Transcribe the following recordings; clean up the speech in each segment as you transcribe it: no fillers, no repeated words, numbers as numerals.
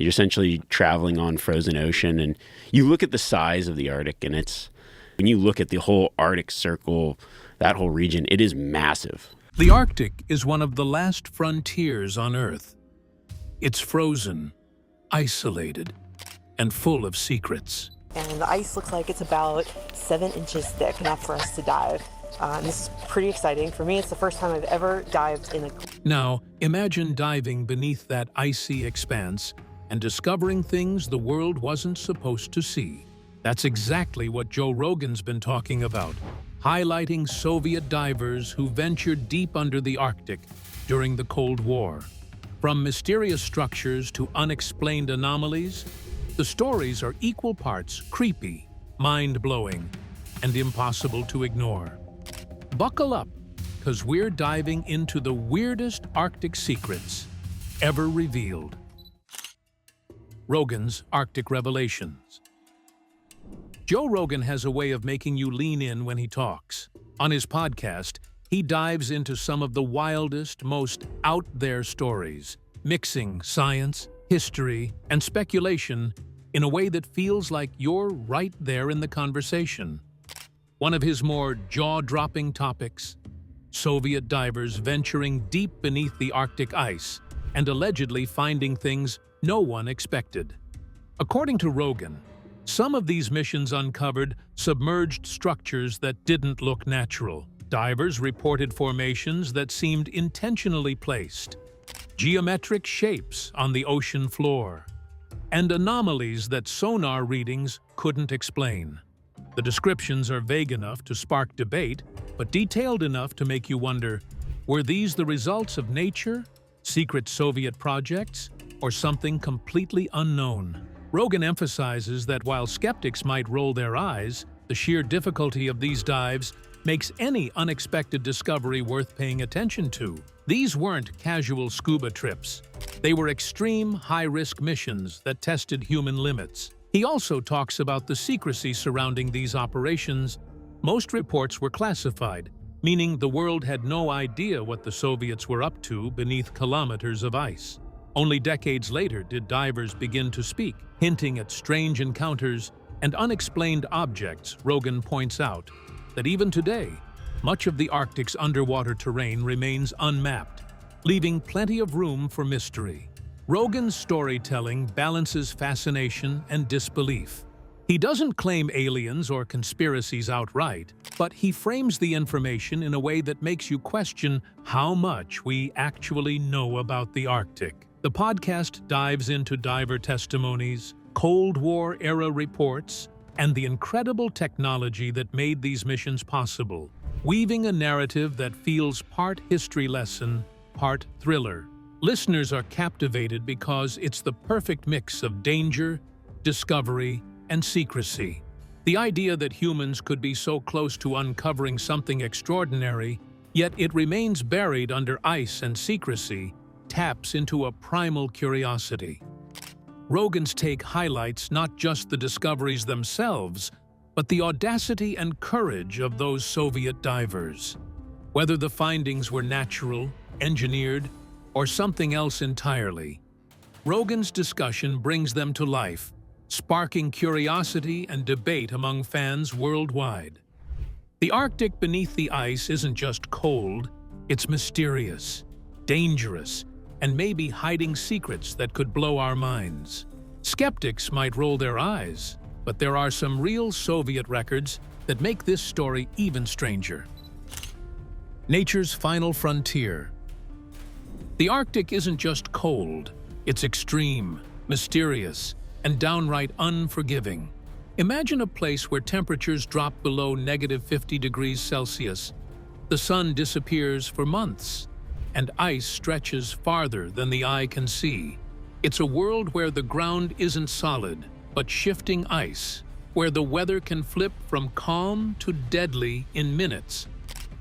You're essentially traveling on frozen ocean, and you look at the size of the Arctic, and when you look at the whole Arctic Circle, that whole region, it is massive. The Arctic is one of the last frontiers on Earth. It's frozen, isolated, and full of secrets. And the ice looks like it's about 7 inches thick, enough for us to dive. And this is pretty exciting. For me, it's the first time I've ever dived in a... Now, imagine diving beneath that icy expanse and discovering things the world wasn't supposed to see. That's exactly what Joe Rogan's been talking about, highlighting Soviet divers who ventured deep under the Arctic during the Cold War. From mysterious structures to unexplained anomalies, the stories are equal parts creepy, mind-blowing, and impossible to ignore. Buckle up, because we're diving into the weirdest Arctic secrets ever revealed. Rogan's Arctic Revelations. Joe Rogan has a way of making you lean in when he talks. On his podcast, he dives into some of the wildest, most out-there stories, mixing science, history, and speculation in a way that feels like you're right there in the conversation. One of his more jaw-dropping topics, Soviet divers venturing deep beneath the Arctic ice and allegedly finding things no one expected. According to Rogan, some of these missions uncovered submerged structures that didn't look natural. Divers reported formations that seemed intentionally placed, geometric shapes on the ocean floor, and anomalies that sonar readings couldn't explain. The descriptions are vague enough to spark debate, but detailed enough to make you wonder, were these the results of nature, secret Soviet projects, or something completely unknown? Rogan emphasizes that while skeptics might roll their eyes, the sheer difficulty of these dives makes any unexpected discovery worth paying attention to. These weren't casual scuba trips. They were extreme, high-risk missions that tested human limits. He also talks about the secrecy surrounding these operations. Most reports were classified, meaning the world had no idea what the Soviets were up to beneath kilometers of ice. Only decades later did divers begin to speak, hinting at strange encounters and unexplained objects. Rogan points out that even today, much of the Arctic's underwater terrain remains unmapped, leaving plenty of room for mystery. Rogan's storytelling balances fascination and disbelief. He doesn't claim aliens or conspiracies outright, but he frames the information in a way that makes you question how much we actually know about the Arctic. The podcast dives into diver testimonies, Cold War-era reports, and the incredible technology that made these missions possible, weaving a narrative that feels part history lesson, part thriller. Listeners are captivated because it's the perfect mix of danger, discovery, and secrecy. The idea that humans could be so close to uncovering something extraordinary, yet it remains buried under ice and secrecy, taps into a primal curiosity. Rogan's take highlights not just the discoveries themselves, but the audacity and courage of those Soviet divers. Whether the findings were natural, engineered, or something else entirely, Rogan's discussion brings them to life, sparking curiosity and debate among fans worldwide. The Arctic beneath the ice isn't just cold, it's mysterious, dangerous, and maybe hiding secrets that could blow our minds. Skeptics might roll their eyes, but there are some real Soviet records that make this story even stranger. Nature's final frontier. The Arctic isn't just cold, it's extreme, mysterious, and downright unforgiving. Imagine a place where temperatures drop below -50 degrees Celsius, the sun disappears for months, and ice stretches farther than the eye can see. It's a world where the ground isn't solid, but shifting ice, where the weather can flip from calm to deadly in minutes,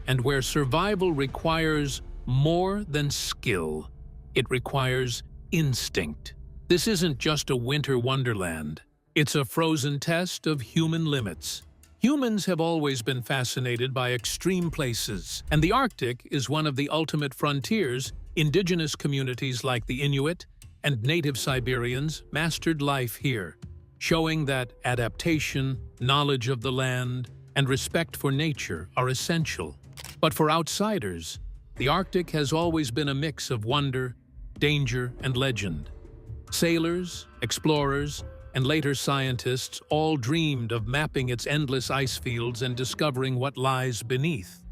and where survival requires more than skill. It requires instinct. This isn't just a winter wonderland. It's a frozen test of human limits. Humans have always been fascinated by extreme places, and the Arctic is one of the ultimate frontiers. Indigenous communities like the Inuit and native Siberians mastered life here, showing that adaptation, knowledge of the land, and respect for nature are essential. But for outsiders, the Arctic has always been a mix of wonder, danger, and legend. Sailors, explorers, and later scientists all dreamed of mapping its endless ice fields and discovering what lies beneath.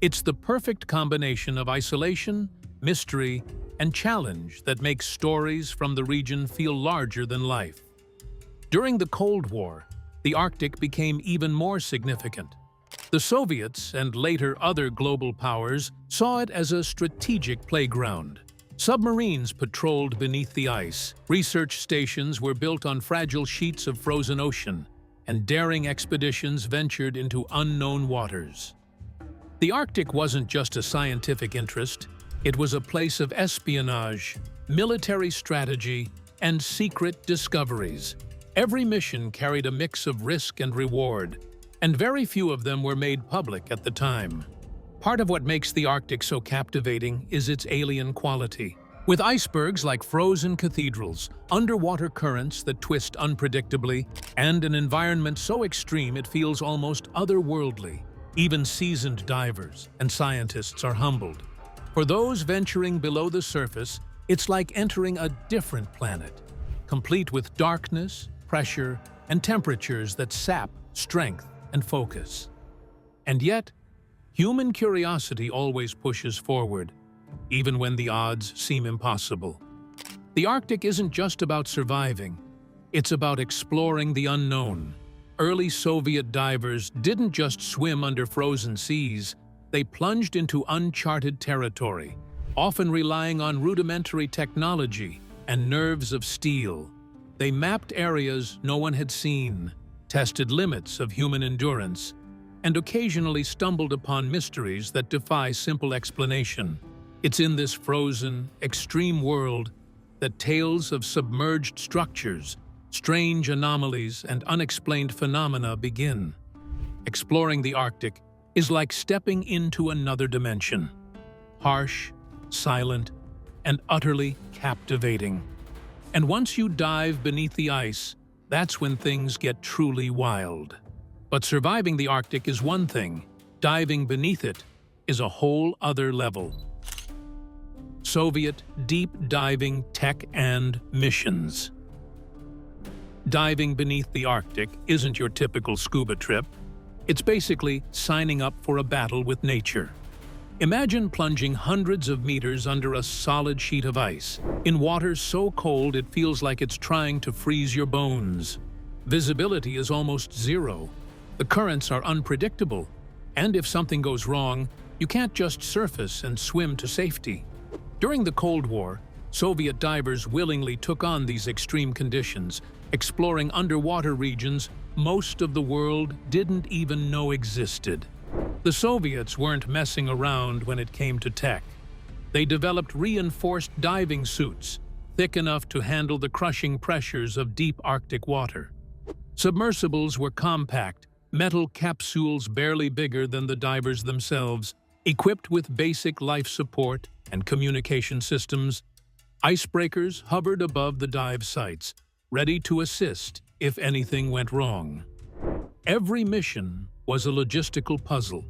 It's the perfect combination of isolation, mystery, and challenge that makes stories from the region feel larger than life. During the Cold War, the Arctic became even more significant. The Soviets and later other global powers saw it as a strategic playground. Submarines patrolled beneath the ice, research stations were built on fragile sheets of frozen ocean, and daring expeditions ventured into unknown waters. The Arctic wasn't just a scientific interest, it was a place of espionage, military strategy, and secret discoveries. Every mission carried a mix of risk and reward, and very few of them were made public at the time. Part of what makes the Arctic so captivating is its alien quality. With icebergs like frozen cathedrals, underwater currents that twist unpredictably, and an environment so extreme it feels almost otherworldly, even seasoned divers and scientists are humbled. For those venturing below the surface, it's like entering a different planet, complete with darkness, pressure, and temperatures that sap strength and focus. And yet, human curiosity always pushes forward, even when the odds seem impossible. The Arctic isn't just about surviving, it's about exploring the unknown. Early Soviet divers didn't just swim under frozen seas, they plunged into uncharted territory, often relying on rudimentary technology and nerves of steel. They mapped areas no one had seen, tested limits of human endurance, and occasionally stumbled upon mysteries that defy simple explanation. It's in this frozen, extreme world that tales of submerged structures, strange anomalies, and unexplained phenomena begin. Exploring the Arctic is like stepping into another dimension. Harsh, silent, and utterly captivating. And once you dive beneath the ice, that's when things get truly wild. But surviving the Arctic is one thing, diving beneath it is a whole other level. Soviet deep diving tech and missions. Diving beneath the Arctic isn't your typical scuba trip. It's basically signing up for a battle with nature. Imagine plunging hundreds of meters under a solid sheet of ice, in water so cold it feels like it's trying to freeze your bones. Visibility is almost zero. The currents are unpredictable, and if something goes wrong, you can't just surface and swim to safety. During the Cold War, Soviet divers willingly took on these extreme conditions, exploring underwater regions most of the world didn't even know existed. The Soviets weren't messing around when it came to tech. They developed reinforced diving suits, thick enough to handle the crushing pressures of deep Arctic water. Submersibles were compact, metal capsules barely bigger than the divers themselves, equipped with basic life support and communication systems. Icebreakers hovered above the dive sites, ready to assist if anything went wrong. Every mission was a logistical puzzle,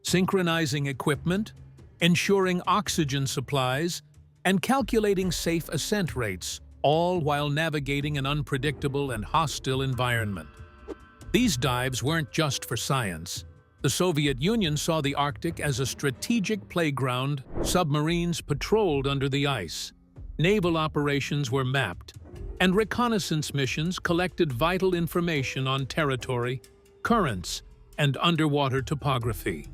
synchronizing equipment, ensuring oxygen supplies, and calculating safe ascent rates, all while navigating an unpredictable and hostile environment. These dives weren't just for science. The Soviet Union saw the Arctic as a strategic playground. Submarines patrolled under the ice, naval operations were mapped, and reconnaissance missions collected vital information on territory, currents, and underwater topography.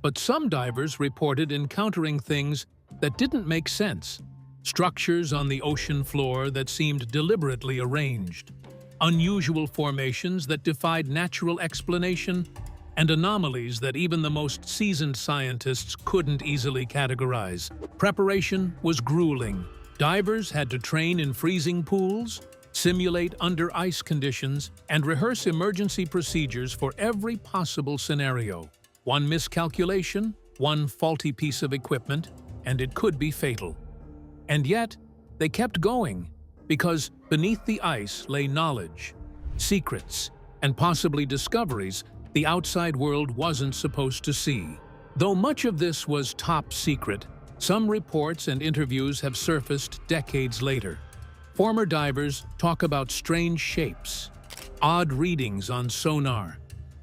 But some divers reported encountering things that didn't make sense. Structures on the ocean floor that seemed deliberately arranged, unusual formations that defied natural explanation, and anomalies that even the most seasoned scientists couldn't easily categorize. Preparation was grueling. Divers had to train in freezing pools, simulate under ice conditions, and rehearse emergency procedures for every possible scenario. One miscalculation, one faulty piece of equipment, and it could be fatal. And yet, they kept going because beneath the ice lay knowledge, secrets, and possibly discoveries the outside world wasn't supposed to see. Though much of this was top secret, some reports and interviews have surfaced decades later. Former divers talk about strange shapes, odd readings on sonar,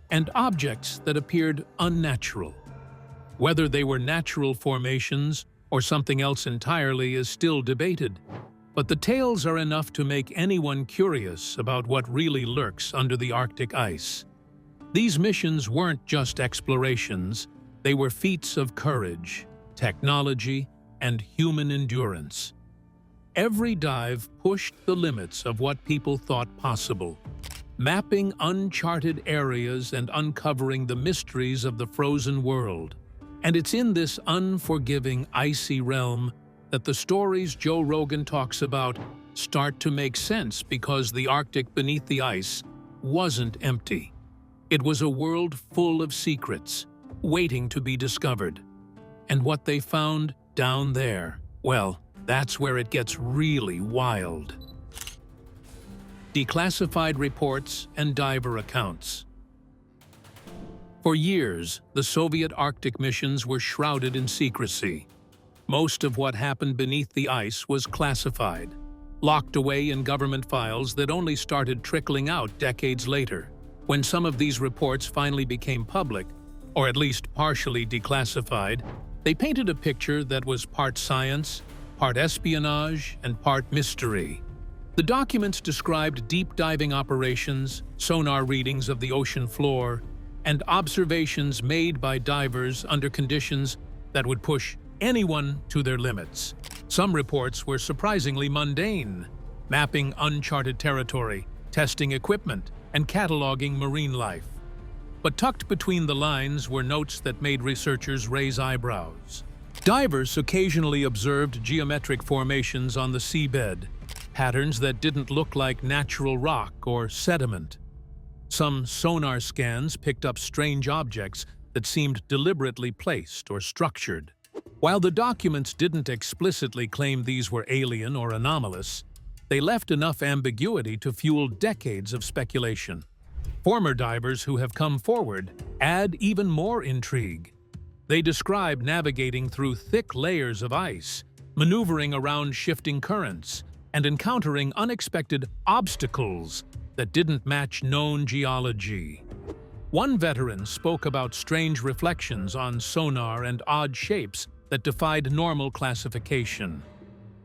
and objects that appeared unnatural. Whether they were natural formations or something else entirely is still debated, but the tales are enough to make anyone curious about what really lurks under the Arctic ice. These missions weren't just explorations, they were feats of courage, technology, and human endurance. Every dive pushed the limits of what people thought possible, mapping uncharted areas and uncovering the mysteries of the frozen world. And it's in this unforgiving, icy realm that the stories Joe Rogan talks about start to make sense, because the Arctic beneath the ice wasn't empty. It was a world full of secrets, waiting to be discovered. And what they found down there, well, that's where it gets really wild. Declassified reports and diver accounts. For years, the Soviet Arctic missions were shrouded in secrecy. Most of what happened beneath the ice was classified, locked away in government files that only started trickling out decades later. When some of these reports finally became public, or at least partially declassified, they painted a picture that was part science, part espionage, and part mystery. The documents described deep diving operations, sonar readings of the ocean floor, and observations made by divers under conditions that would push anyone to their limits. Some reports were surprisingly mundane, mapping uncharted territory, testing equipment, and cataloging marine life. But tucked between the lines were notes that made researchers raise eyebrows. Divers occasionally observed geometric formations on the seabed, patterns that didn't look like natural rock or sediment. Some sonar scans picked up strange objects that seemed deliberately placed or structured. While the documents didn't explicitly claim these were alien or anomalous, they left enough ambiguity to fuel decades of speculation. Former divers who have come forward add even more intrigue. They describe navigating through thick layers of ice, maneuvering around shifting currents, and encountering unexpected obstacles that didn't match known geology. One veteran spoke about strange reflections on sonar and odd shapes that defied normal classification.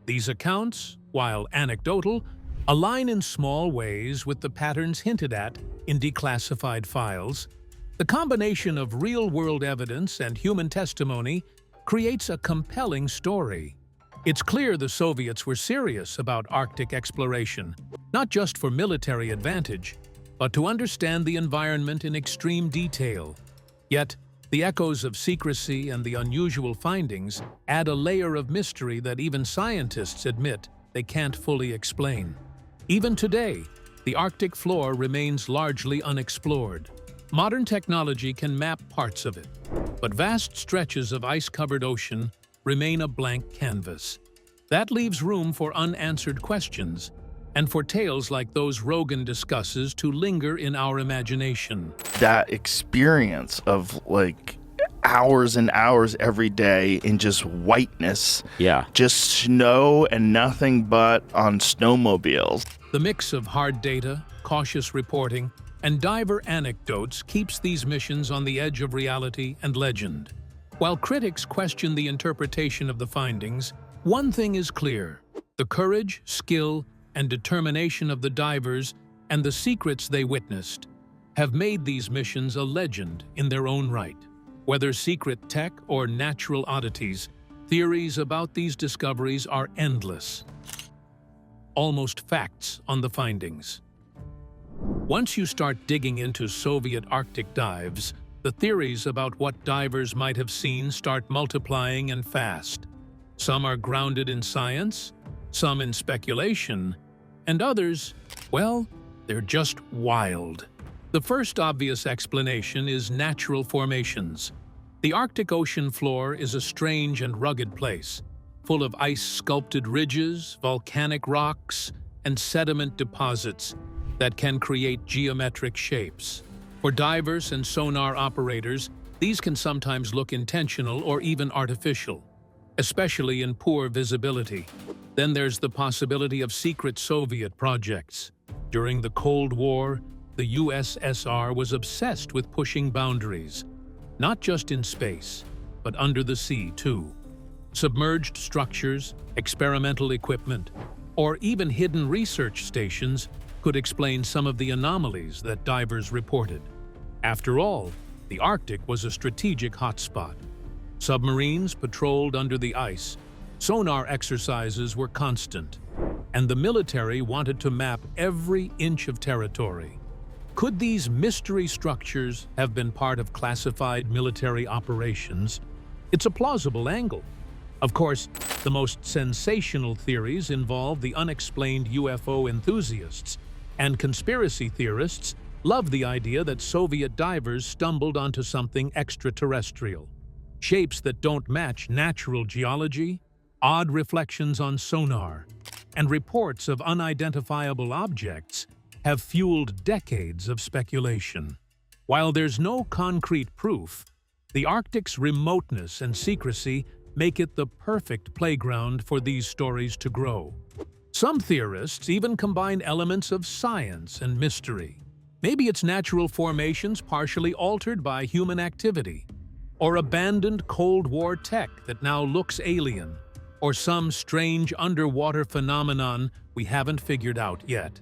These accounts, while anecdotal, align in small ways with the patterns hinted at in declassified files. The combination of real-world evidence and human testimony creates a compelling story. It's clear the Soviets were serious about Arctic exploration, not just for military advantage, but to understand the environment in extreme detail. Yet, the echoes of secrecy and the unusual findings add a layer of mystery that even scientists admit they can't fully explain. Even today, the Arctic floor remains largely unexplored. Modern technology can map parts of it, but vast stretches of ice-covered ocean remain a blank canvas. That leaves room for unanswered questions, and for tales like those Rogan discusses to linger in our imagination. That experience of like hours and hours every day in just whiteness. Yeah. Just snow and nothing but on snowmobiles. The mix of hard data, cautious reporting, and diver anecdotes keeps these missions on the edge of reality and legend. While critics question the interpretation of the findings, one thing is clear: the courage, skill, and determination of the divers and the secrets they witnessed have made these missions a legend in their own right. Whether secret tech or natural oddities, theories about these discoveries are endless. Almost facts on the findings. Once you start digging into Soviet Arctic dives, the theories about what divers might have seen start multiplying and fast. Some are grounded in science, some in speculation, and others, well, they're just wild. The first obvious explanation is natural formations. The Arctic Ocean floor is a strange and rugged place, full of ice-sculpted ridges, volcanic rocks, and sediment deposits that can create geometric shapes. For divers and sonar operators, these can sometimes look intentional or even artificial, especially in poor visibility. Then there's the possibility of secret Soviet projects. During the Cold War, the USSR was obsessed with pushing boundaries, not just in space, but under the sea too. Submerged structures, experimental equipment, or even hidden research stations could explain some of the anomalies that divers reported. After all, the Arctic was a strategic hotspot. Submarines patrolled under the ice, sonar exercises were constant, and the military wanted to map every inch of territory. Could these mystery structures have been part of classified military operations? It's a plausible angle. Of course, the most sensational theories involve the unexplained UFO enthusiasts, and conspiracy theorists love the idea that Soviet divers stumbled onto something extraterrestrial. Shapes that don't match natural geology, odd reflections on sonar, and reports of unidentifiable objects have fueled decades of speculation. While there's no concrete proof, the Arctic's remoteness and secrecy make it the perfect playground for these stories to grow. Some theorists even combine elements of science and mystery. Maybe it's natural formations partially altered by human activity, or abandoned Cold War tech that now looks alien, or some strange underwater phenomenon we haven't figured out yet.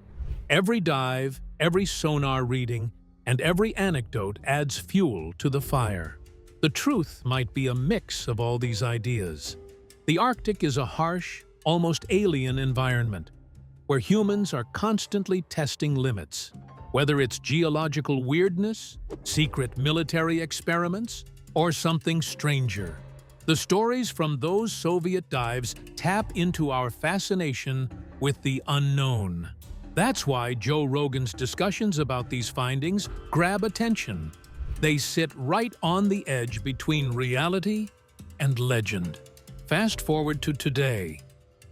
Every dive, every sonar reading, and every anecdote adds fuel to the fire. The truth might be a mix of all these ideas. The Arctic is a harsh, almost alien environment, where humans are constantly testing limits. Whether it's geological weirdness, secret military experiments, or something stranger. The stories from those Soviet dives tap into our fascination with the unknown. That's why Joe Rogan's discussions about these findings grab attention. They sit right on the edge between reality and legend. Fast forward to today,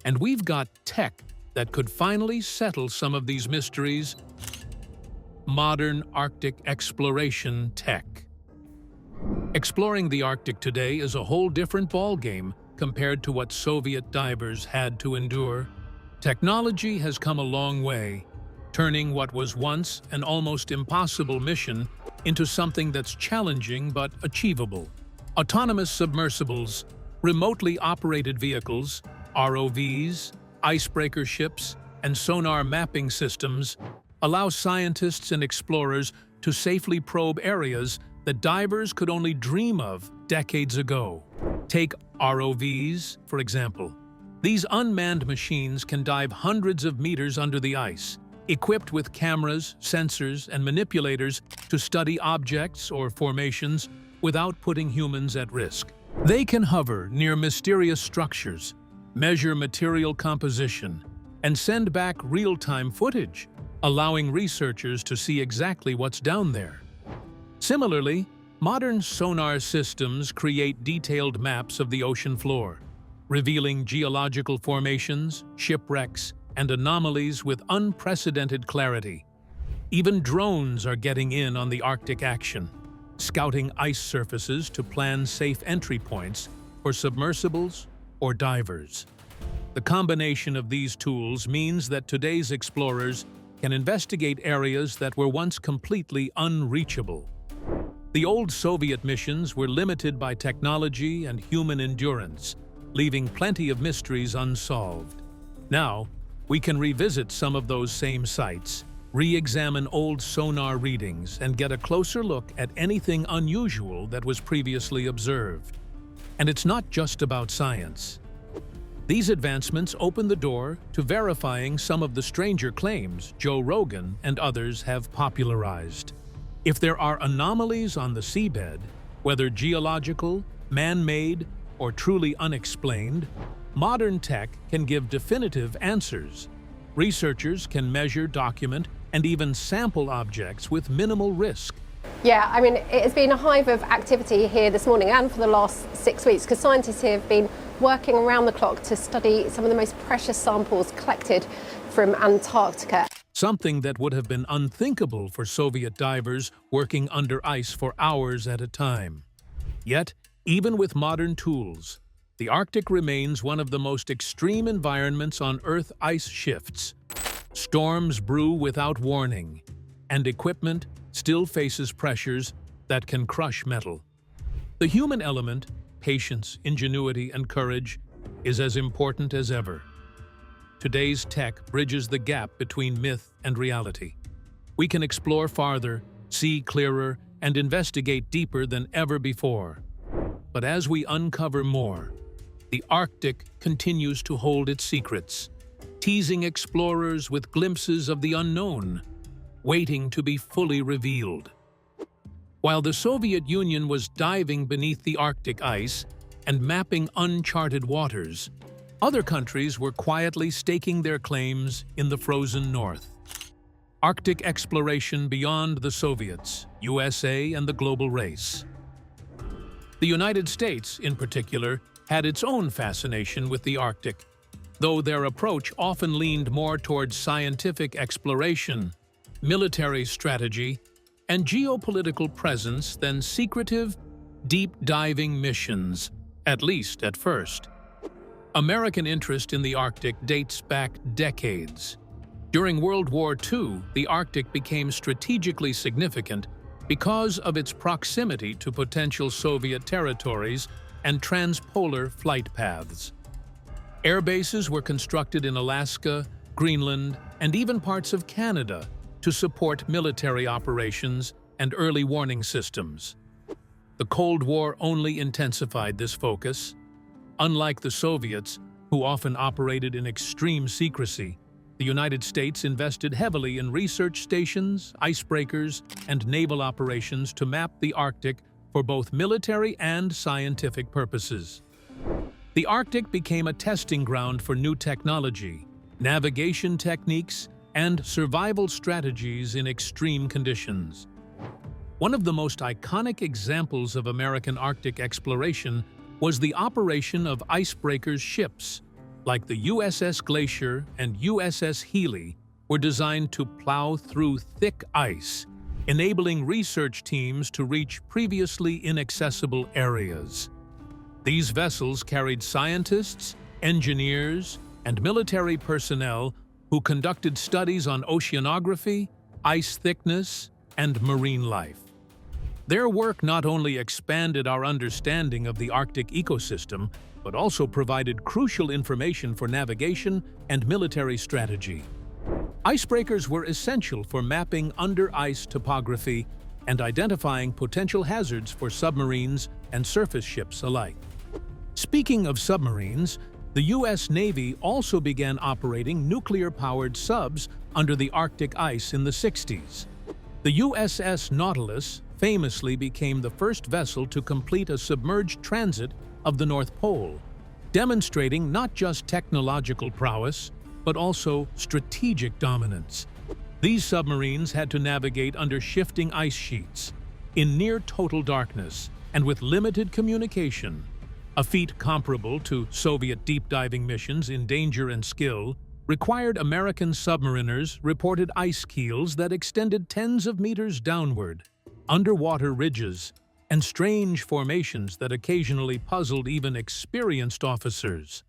and we've got tech that could finally settle some of these mysteries. Modern Arctic exploration tech. Exploring the Arctic today is a whole different ballgame compared to what Soviet divers had to endure. Technology has come a long way, turning what was once an almost impossible mission into something that's challenging but achievable. Autonomous submersibles, remotely operated vehicles, ROVs, icebreaker ships, and sonar mapping systems allow scientists and explorers to safely probe areas that divers could only dream of decades ago. Take ROVs, for example. These unmanned machines can dive hundreds of meters under the ice, equipped with cameras, sensors, and manipulators to study objects or formations without putting humans at risk. They can hover near mysterious structures, measure material composition, and send back real-time footage, allowing researchers to see exactly what's down there. Similarly, modern sonar systems create detailed maps of the ocean floor, revealing geological formations, shipwrecks, and anomalies with unprecedented clarity. Even drones are getting in on the Arctic action, scouting ice surfaces to plan safe entry points for submersibles or divers. The combination of these tools means that today's explorers can investigate areas that were once completely unreachable. The old Soviet missions were limited by technology and human endurance, leaving plenty of mysteries unsolved. Now, we can revisit some of those same sites, re-examine old sonar readings, and get a closer look at anything unusual that was previously observed. And it's not just about science. These advancements open the door to verifying some of the stranger claims Joe Rogan and others have popularized. If there are anomalies on the seabed, whether geological, man-made, or truly unexplained, modern tech can give definitive answers. Researchers can measure, document, and even sample objects with minimal risk, Yeah, I mean, it has been a hive of activity here this morning and for the last 6 weeks, because scientists here have been working around the clock to study some of the most precious samples collected from Antarctica. Something that would have been unthinkable for Soviet divers working under ice for hours at a time. Yet, even with modern tools, the Arctic remains one of the most extreme environments on Earth. Ice shifts, storms brew without warning, and equipment still faces pressures that can crush metal. The human element, patience, ingenuity, and courage, is as important as ever. Today's tech bridges the gap between myth and reality. We can explore farther, see clearer, and investigate deeper than ever before. But as we uncover more, the Arctic continues to hold its secrets, teasing explorers with glimpses of the unknown, waiting to be fully revealed. While the Soviet Union was diving beneath the Arctic ice and mapping uncharted waters, other countries were quietly staking their claims in the frozen north. Arctic exploration beyond the Soviets, USA, and the global race. The United States, in particular, had its own fascination with the Arctic, though their approach often leaned more towards scientific exploration, military strategy, and geopolitical presence than secretive, deep-diving missions, at least at first. American interest in the Arctic dates back decades. During World War II, the Arctic became strategically significant because of its proximity to potential Soviet territories and transpolar flight paths. Air bases were constructed in Alaska, Greenland, and even parts of Canada to support military operations and early warning systems. The Cold War only intensified this focus. Unlike the Soviets, who often operated in extreme secrecy, the United States invested heavily in research stations, icebreakers, and naval operations to map the Arctic for both military and scientific purposes. The Arctic became a testing ground for new technology, navigation techniques, and survival strategies in extreme conditions. One of the most iconic examples of American Arctic exploration was the operation of icebreakers ships, like the USS Glacier and USS Healy, were designed to plow through thick ice, enabling research teams to reach previously inaccessible areas. These vessels carried scientists, engineers, and military personnel who conducted studies on oceanography, ice thickness, and marine life. Their work not only expanded our understanding of the Arctic ecosystem, but also provided crucial information for navigation and military strategy. Icebreakers were essential for mapping under-ice topography and identifying potential hazards for submarines and surface ships alike. Speaking of submarines, the U.S. Navy also began operating nuclear-powered subs under the Arctic ice in the 60s. The USS Nautilus famously became the first vessel to complete a submerged transit of the North Pole, demonstrating not just technological prowess, but also strategic dominance. These submarines had to navigate under shifting ice sheets, in near-total darkness, and with limited communication, a feat comparable to Soviet deep-diving missions in danger and skill. Required American submariners reported ice keels that extended tens of meters downward, underwater ridges, and strange formations that occasionally puzzled even experienced officers.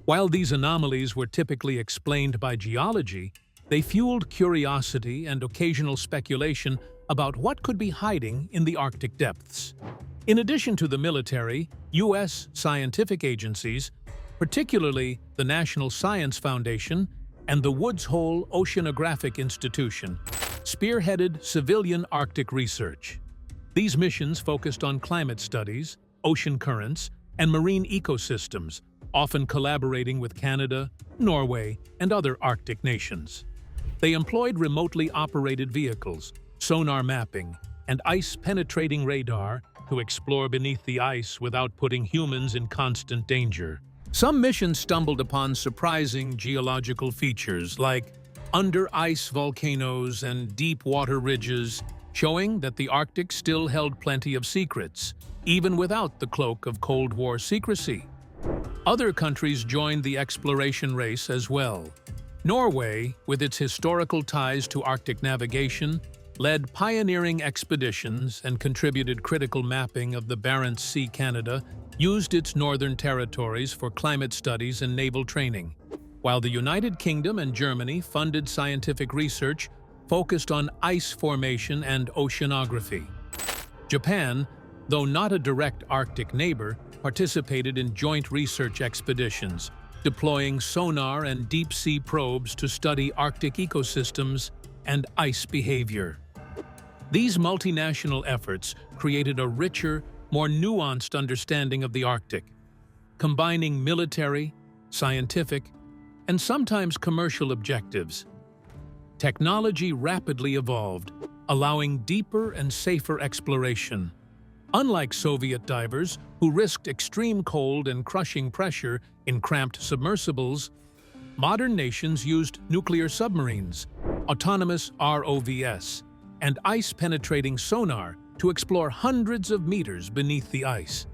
While these anomalies were typically explained by geology, they fueled curiosity and occasional speculation about what could be hiding in the Arctic depths. In addition to the military, U.S. scientific agencies, particularly the National Science Foundation and the Woods Hole Oceanographic Institution, spearheaded civilian Arctic research. These missions focused on climate studies, ocean currents, and marine ecosystems, often collaborating with Canada, Norway, and other Arctic nations. They employed remotely operated vehicles, sonar mapping, and ice-penetrating radar to explore beneath the ice without putting humans in constant danger. Some missions stumbled upon surprising geological features like under-ice volcanoes and deep water ridges, showing that the Arctic still held plenty of secrets, even without the cloak of Cold War secrecy. Other countries joined the exploration race as well. Norway, with its historical ties to Arctic navigation, led pioneering expeditions and contributed critical mapping of the Barents Sea. Canada used its northern territories for climate studies and naval training, while the United Kingdom and Germany funded scientific research focused on ice formation and oceanography. Japan, though not a direct Arctic neighbor, participated in joint research expeditions, deploying sonar and deep-sea probes to study Arctic ecosystems and ice behavior. These multinational efforts created a richer, more nuanced understanding of the Arctic, combining military, scientific, and sometimes commercial objectives. Technology rapidly evolved, allowing deeper and safer exploration. Unlike Soviet divers, who risked extreme cold and crushing pressure in cramped submersibles, modern nations used nuclear submarines, autonomous ROVs, and ice-penetrating sonar to explore hundreds of meters beneath the ice.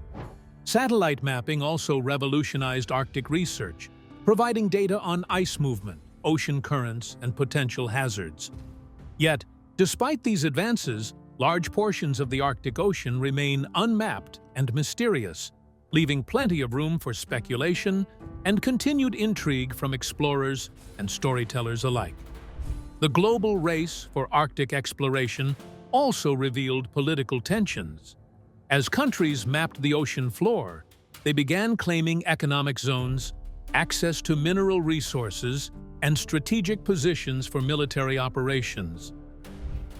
Satellite mapping also revolutionized Arctic research, providing data on ice movement, ocean currents, and potential hazards. Yet, despite these advances, large portions of the Arctic Ocean remain unmapped and mysterious, leaving plenty of room for speculation and continued intrigue from explorers and storytellers alike. The global race for Arctic exploration also revealed political tensions. As countries mapped the ocean floor, they began claiming economic zones, access to mineral resources, and strategic positions for military operations.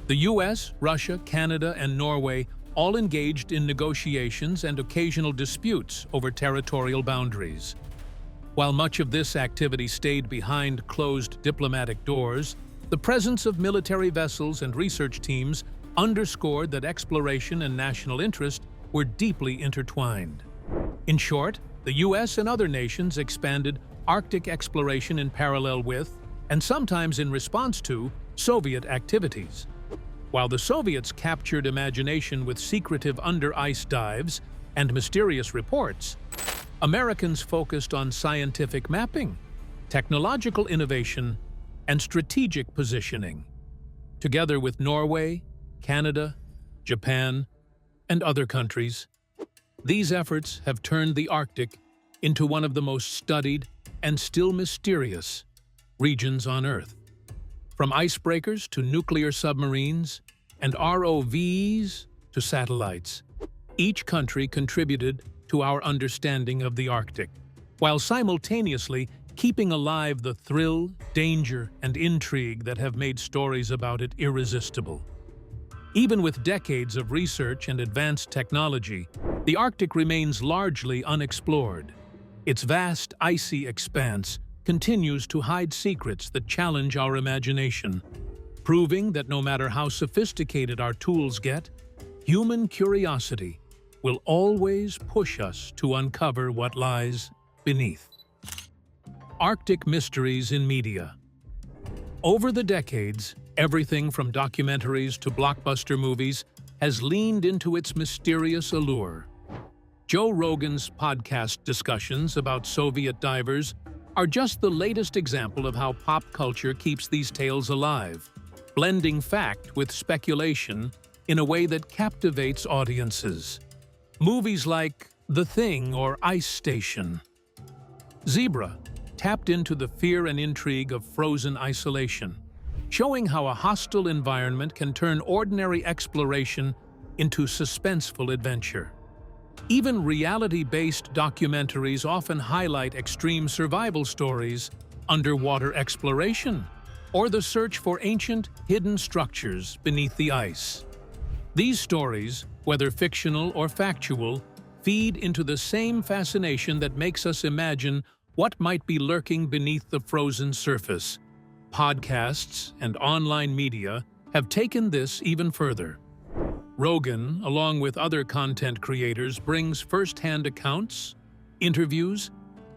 The US, Russia, Canada, and Norway all engaged in negotiations and occasional disputes over territorial boundaries. While much of this activity stayed behind closed diplomatic doors, the presence of military vessels and research teams underscored that exploration and national interest were deeply intertwined. In short, the US and other nations expanded Arctic exploration in parallel with, and sometimes in response to, Soviet activities. While the Soviets captured imagination with secretive under-ice dives and mysterious reports, Americans focused on scientific mapping, technological innovation, and strategic positioning. Together with Norway, Canada, Japan, and other countries, these efforts have turned the Arctic into one of the most studied and still mysterious regions on Earth. From icebreakers to nuclear submarines and ROVs to satellites, each country contributed to our understanding of the Arctic, while simultaneously keeping alive the thrill, danger, and intrigue that have made stories about it irresistible. Even with decades of research and advanced technology, the Arctic remains largely unexplored. Its vast, icy expanse continues to hide secrets that challenge our imagination, proving that no matter how sophisticated our tools get, human curiosity will always push us to uncover what lies beneath. Arctic mysteries in media. Over the decades, everything from documentaries to blockbuster movies has leaned into its mysterious allure. Joe Rogan's podcast discussions about Soviet divers are just the latest example of how pop culture keeps these tales alive, blending fact with speculation in a way that captivates audiences. Movies like The Thing or Ice Station. Zebra tapped into the fear and intrigue of frozen isolation, showing how a hostile environment can turn ordinary exploration into suspenseful adventure. Even reality-based documentaries often highlight extreme survival stories, underwater exploration, or the search for ancient, hidden structures beneath the ice. These stories, whether fictional or factual, feed into the same fascination that makes us imagine what might be lurking beneath the frozen surface. Podcasts and online media have taken this even further. Rogan, along with other content creators, brings first-hand accounts, interviews,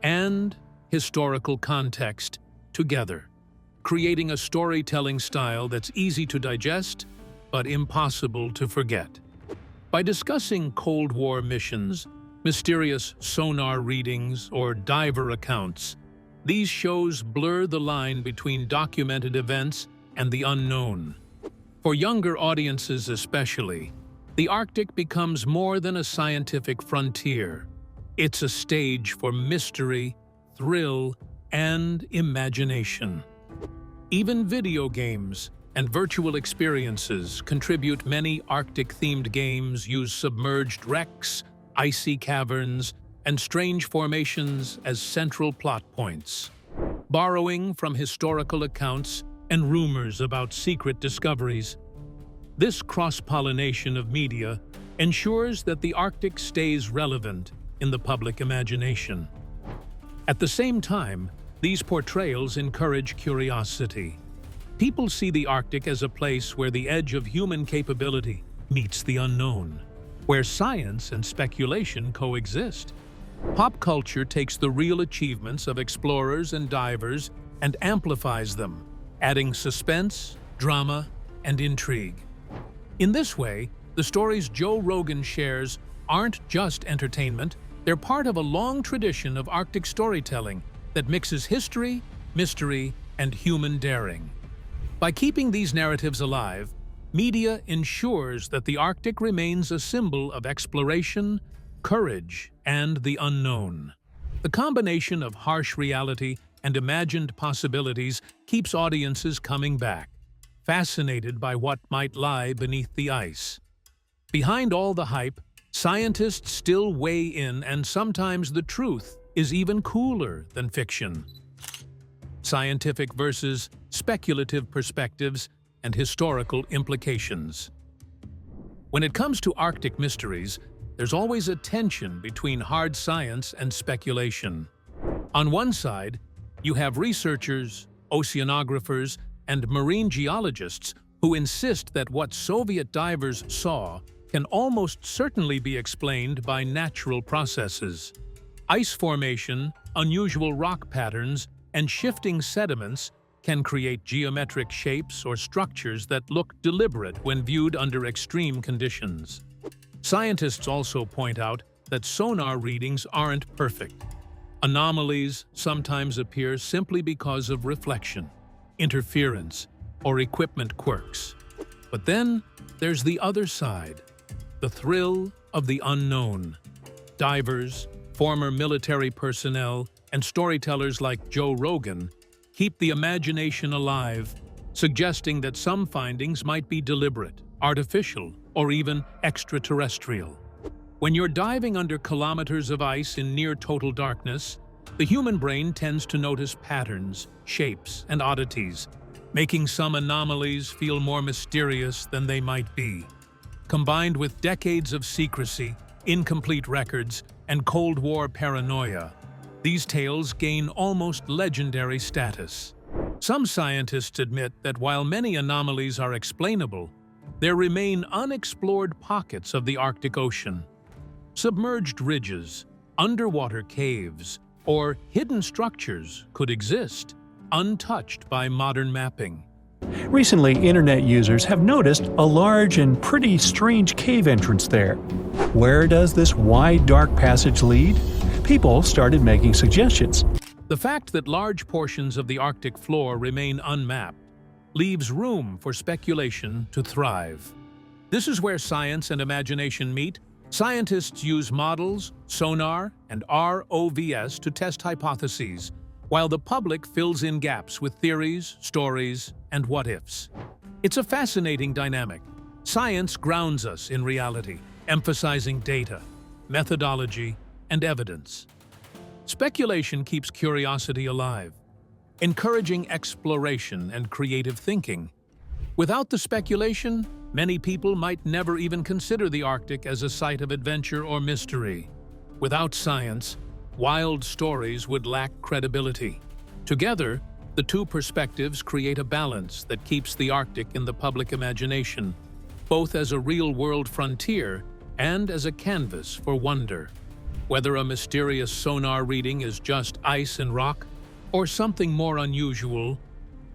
and historical context together, creating a storytelling style that's easy to digest but impossible to forget. By discussing Cold War missions, mysterious sonar readings, or diver accounts, these shows blur the line between documented events and the unknown. For younger audiences especially, the Arctic becomes more than a scientific frontier. It's a stage for mystery, thrill, and imagination. Even video games and virtual experiences contribute. Many Arctic-themed games use submerged wrecks, icy caverns, and strange formations as central plot points. Borrowing from historical accounts and rumors about secret discoveries, this cross-pollination of media ensures that the Arctic stays relevant in the public imagination. At the same time, these portrayals encourage curiosity. People see the Arctic as a place where the edge of human capability meets the unknown, where science and speculation coexist. Pop culture takes the real achievements of explorers and divers and amplifies them, adding suspense, drama, and intrigue. In this way, the stories Joe Rogan shares aren't just entertainment, they're part of a long tradition of Arctic storytelling that mixes history, mystery, and human daring. By keeping these narratives alive, media ensures that the Arctic remains a symbol of exploration, courage, and the unknown. The combination of harsh reality and imagined possibilities keeps audiences coming back, fascinated by what might lie beneath the ice. Behind all the hype, scientists still weigh in, and sometimes the truth is even cooler than fiction. Scientific versus speculative perspectives and historical implications. When it comes to Arctic mysteries, there's always a tension between hard science and speculation. On one side, you have researchers, oceanographers, and marine geologists who insist that what Soviet divers saw can almost certainly be explained by natural processes. Ice formation, unusual rock patterns, and shifting sediments can create geometric shapes or structures that look deliberate when viewed under extreme conditions. Scientists also point out that sonar readings aren't perfect. Anomalies sometimes appear simply because of reflection, interference, or equipment quirks. But then there's the other side, the thrill of the unknown. Divers, former military personnel, and storytellers like Joe Rogan keep the imagination alive, suggesting that some findings might be deliberate, artificial, or even extraterrestrial. When you're diving under kilometers of ice in near-total darkness, the human brain tends to notice patterns, shapes, and oddities, making some anomalies feel more mysterious than they might be. Combined with decades of secrecy, incomplete records, and Cold War paranoia, these tales gain almost legendary status. Some scientists admit that while many anomalies are explainable, there remain unexplored pockets of the Arctic Ocean. Submerged ridges, underwater caves, or hidden structures could exist, untouched by modern mapping. Recently, internet users have noticed a large and pretty strange cave entrance there. Where does this wide, dark passage lead? People started making suggestions. The fact that large portions of the Arctic floor remain unmapped leaves room for speculation to thrive. This is where science and imagination meet. Scientists use models, sonar, and ROVs to test hypotheses, while the public fills in gaps with theories, stories, and what-ifs. It's a fascinating dynamic. Science grounds us in reality, emphasizing data, methodology, and evidence. Speculation keeps curiosity alive, encouraging exploration and creative thinking. Without the speculation, many people might never even consider the Arctic as a site of adventure or mystery. Without science, wild stories would lack credibility. Together, the two perspectives create a balance that keeps the Arctic in the public imagination, both as a real-world frontier and as a canvas for wonder. Whether a mysterious sonar reading is just ice and rock, or something more unusual,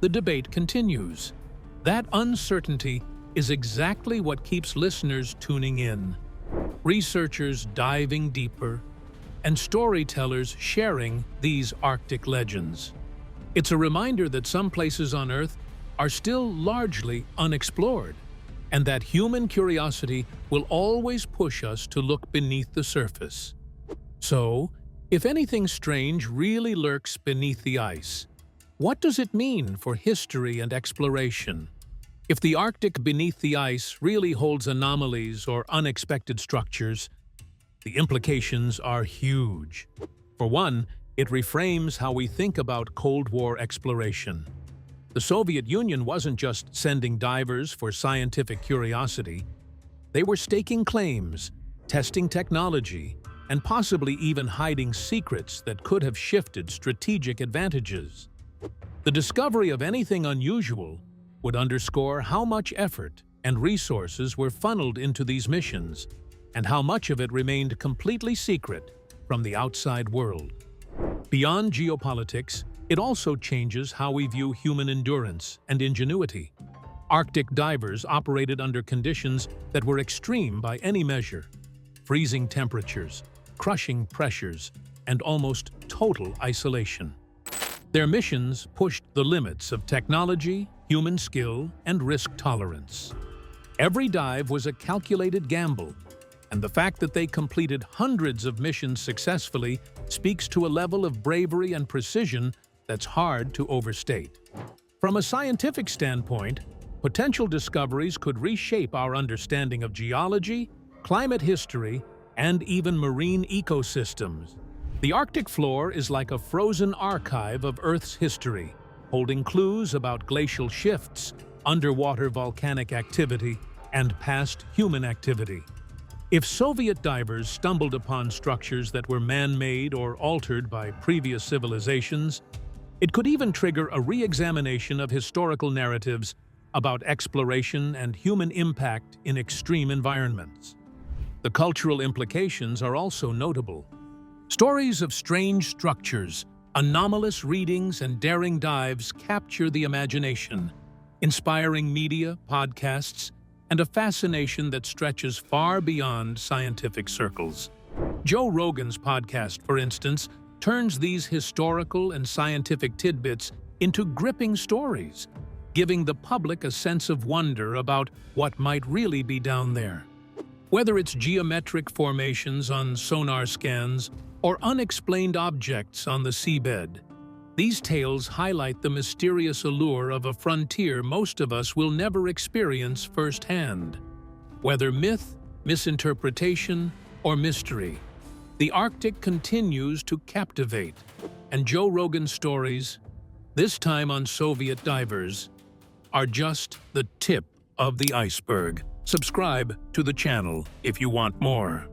the debate continues. That uncertainty is exactly what keeps listeners tuning in. Researchers diving deeper, and storytellers sharing these Arctic legends. It's a reminder that some places on Earth are still largely unexplored, and that human curiosity will always push us to look beneath the surface. So, if anything strange really lurks beneath the ice, what does it mean for history and exploration? If the Arctic beneath the ice really holds anomalies or unexpected structures, the implications are huge. For one, it reframes how we think about Cold War exploration. The Soviet Union wasn't just sending divers for scientific curiosity. They were staking claims, testing technology, and possibly even hiding secrets that could have shifted strategic advantages. The discovery of anything unusual would underscore how much effort and resources were funneled into these missions, and how much of it remained completely secret from the outside world. Beyond geopolitics, it also changes how we view human endurance and ingenuity. Arctic divers operated under conditions that were extreme by any measure: freezing temperatures, crushing pressures, and almost total isolation. Their missions pushed the limits of technology, human skill, and risk tolerance. Every dive was a calculated gamble, and the fact that they completed hundreds of missions successfully speaks to a level of bravery and precision that's hard to overstate. From a scientific standpoint, potential discoveries could reshape our understanding of geology, climate history, and even marine ecosystems. The Arctic floor is like a frozen archive of Earth's history, holding clues about glacial shifts, underwater volcanic activity, and past human activity. If Soviet divers stumbled upon structures that were man-made or altered by previous civilizations, it could even trigger a re-examination of historical narratives about exploration and human impact in extreme environments. The cultural implications are also notable. Stories of strange structures, anomalous readings, and daring dives capture the imagination, inspiring media, podcasts, and a fascination that stretches far beyond scientific circles. Joe Rogan's podcast, for instance, turns these historical and scientific tidbits into gripping stories, giving the public a sense of wonder about what might really be down there. Whether it's geometric formations on sonar scans or unexplained objects on the seabed, these tales highlight the mysterious allure of a frontier most of us will never experience firsthand. Whether myth, misinterpretation, or mystery, the Arctic continues to captivate, and Joe Rogan's stories, this time on Soviet divers, are just the tip of the iceberg. Subscribe to the channel if you want more.